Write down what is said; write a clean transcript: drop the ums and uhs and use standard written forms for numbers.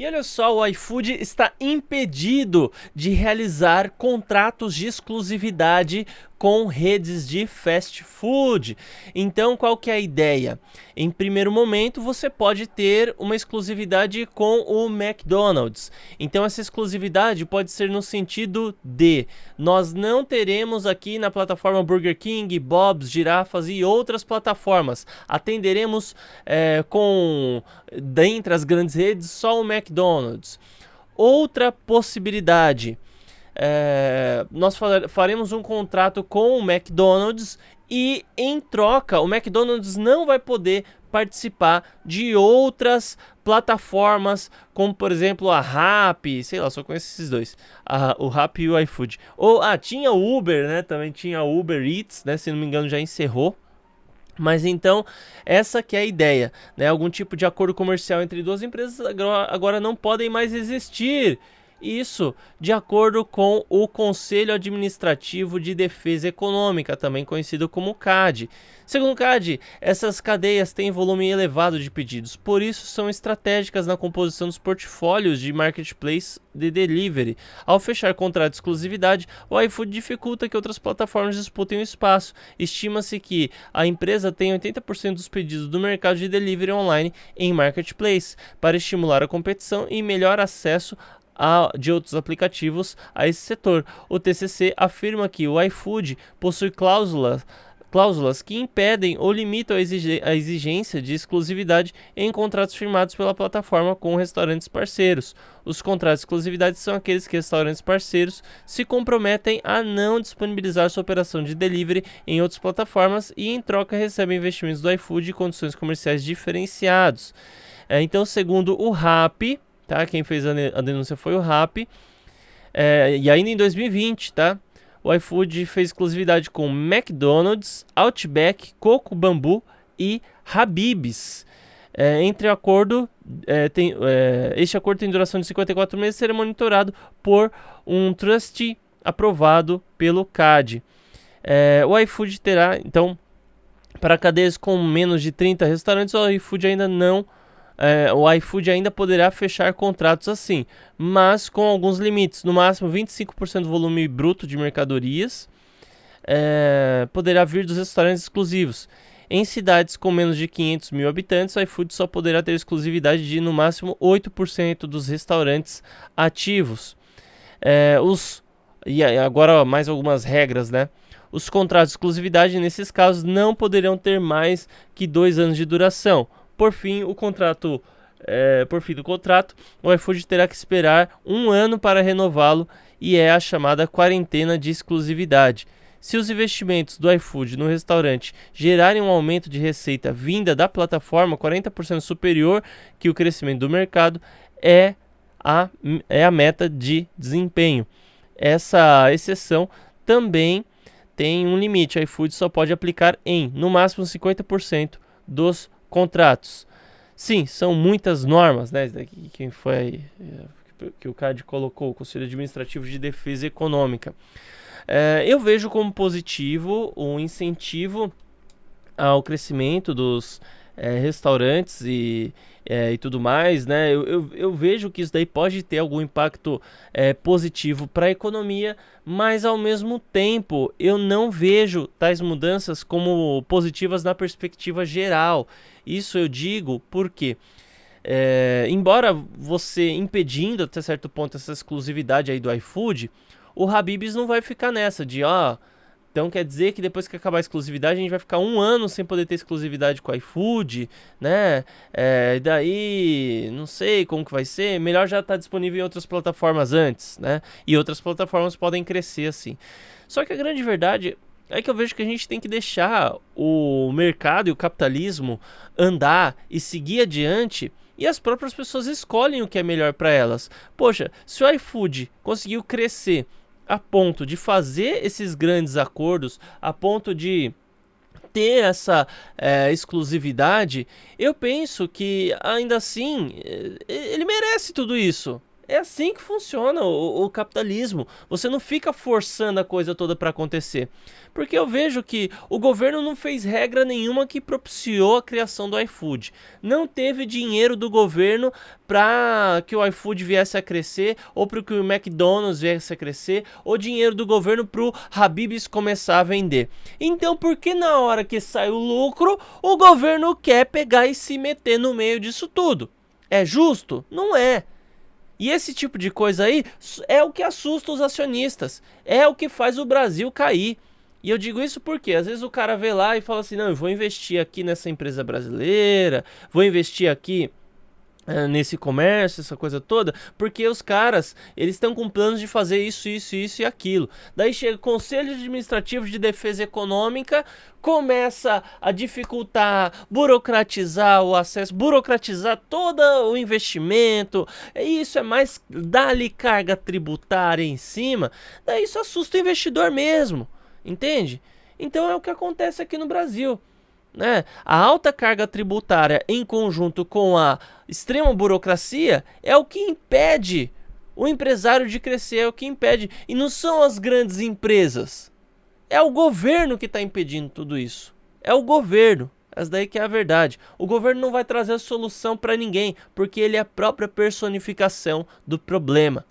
E olha só, o iFood está impedido de realizar contratos de exclusividade com redes de fast food. Então, qual que é a ideia? Em primeiro momento, você pode ter uma exclusividade com o McDonald's. Então, essa exclusividade pode ser no sentido de nós não teremos aqui na plataforma Burger King, Bob's, Girafas e outras plataformas. Atenderemos dentre as grandes redes só o McDonald's. Outra possibilidade, nós faremos um contrato com o McDonald's e em troca o McDonald's não vai poder participar de outras plataformas, como por exemplo a Rappi, sei lá, só conheço esses dois, o Rappi e o iFood. Ou tinha o Uber, né? Também tinha o Uber Eats, né? Se não me engano já encerrou. Mas então, essa que é a ideia, né? Algum tipo de acordo comercial entre duas empresas agora não podem mais existir. Isso de acordo com o Conselho Administrativo de Defesa Econômica, também conhecido como CAD. Segundo o CAD, essas cadeias têm volume elevado de pedidos, por isso são estratégicas na composição dos portfólios de marketplace de delivery. Ao fechar contrato de exclusividade, o iFood dificulta que outras plataformas disputem o espaço. Estima-se que a empresa tem 80% dos pedidos do mercado de delivery online em marketplace, para estimular a competição e melhor acesso de outros aplicativos a esse setor. O TCC afirma que o iFood possui cláusulas que impedem ou limitam a exigência de exclusividade em contratos firmados pela plataforma com restaurantes parceiros. Os contratos de exclusividade são aqueles que restaurantes parceiros se comprometem a não disponibilizar sua operação de delivery em outras plataformas e em troca recebem investimentos do iFood e condições comerciais diferenciados. Então, segundo o Rappi, tá? Quem fez a denúncia foi o Rappi. E ainda em 2020, tá? O iFood fez exclusividade com McDonald's, Outback, Coco Bambu e Habib's. Este acordo tem duração de 54 meses e será monitorado por um trustee aprovado pelo CAD. O iFood terá, então, para cadeias com menos de 30 restaurantes, o iFood ainda poderá fechar contratos assim, mas com alguns limites. No máximo 25% do volume bruto de mercadorias poderá vir dos restaurantes exclusivos. Em cidades com menos de 500 mil habitantes, o iFood só poderá ter exclusividade de no máximo 8% dos restaurantes ativos. Agora mais algumas regras, né? Os contratos de exclusividade nesses casos não poderão ter mais que 2 anos de duração. Por fim do contrato, o iFood terá que esperar 1 ano para renová-lo e é a chamada quarentena de exclusividade. Se os investimentos do iFood no restaurante gerarem um aumento de receita vinda da plataforma 40% superior que o crescimento do mercado, é a meta de desempenho. Essa exceção também tem um limite. O iFood só pode aplicar no máximo 50% dos contratos. Sim, são muitas normas, né? Isso daqui que o CAD colocou, o Conselho Administrativo de Defesa Econômica. Eu vejo como positivo um incentivo ao crescimento dos restaurantes e tudo mais, né? Eu vejo que isso daí pode ter algum impacto positivo para a economia, mas ao mesmo tempo eu não vejo tais mudanças como positivas na perspectiva geral. Isso eu digo porque, embora você impedindo até certo ponto essa exclusividade aí do iFood, o Habib's não vai ficar nessa de então quer dizer que depois que acabar a exclusividade a gente vai ficar 1 ano sem poder ter exclusividade com o iFood, né? Daí não sei como que vai ser, melhor já estar disponível em outras plataformas antes, né? E outras plataformas podem crescer assim. Só que a grande verdade é que eu vejo que a gente tem que deixar o mercado e o capitalismo andar e seguir adiante, e as próprias pessoas escolhem o que é melhor para elas. Poxa, se o iFood conseguiu crescer a ponto de fazer esses grandes acordos, a ponto de ter essa exclusividade, eu penso que ainda assim ele merece tudo isso. É assim que funciona o capitalismo. Você não fica forçando a coisa toda para acontecer. Porque eu vejo que o governo não fez regra nenhuma que propiciou a criação do iFood. Não teve dinheiro do governo para que o iFood viesse a crescer, ou para que o McDonald's viesse a crescer, ou dinheiro do governo para o Habib's começar a vender. Então por que na hora que sai o lucro, o governo quer pegar e se meter no meio disso tudo? É justo? Não é. E esse tipo de coisa aí é o que assusta os acionistas, é o que faz o Brasil cair. E eu digo isso porque às vezes o cara vê lá e fala assim, não, eu vou investir aqui nessa empresa brasileira, vou investir aqui nesse comércio, essa coisa toda, porque os caras, eles estão com planos de fazer isso, isso, isso e aquilo. Daí chega o Conselho Administrativo de Defesa Econômica, começa a dificultar, burocratizar o acesso, burocratizar todo o investimento, isso é mais, dá-lhe carga tributária em cima, daí isso assusta o investidor mesmo, entende? Então é o que acontece aqui no Brasil. Né? A alta carga tributária em conjunto com a extrema burocracia é o que impede o empresário de crescer, é o que impede. E não são as grandes empresas, é o governo que está impedindo tudo isso. É o governo. Essa daí que é a verdade. O governo não vai trazer a solução para ninguém, porque ele é a própria personificação do problema.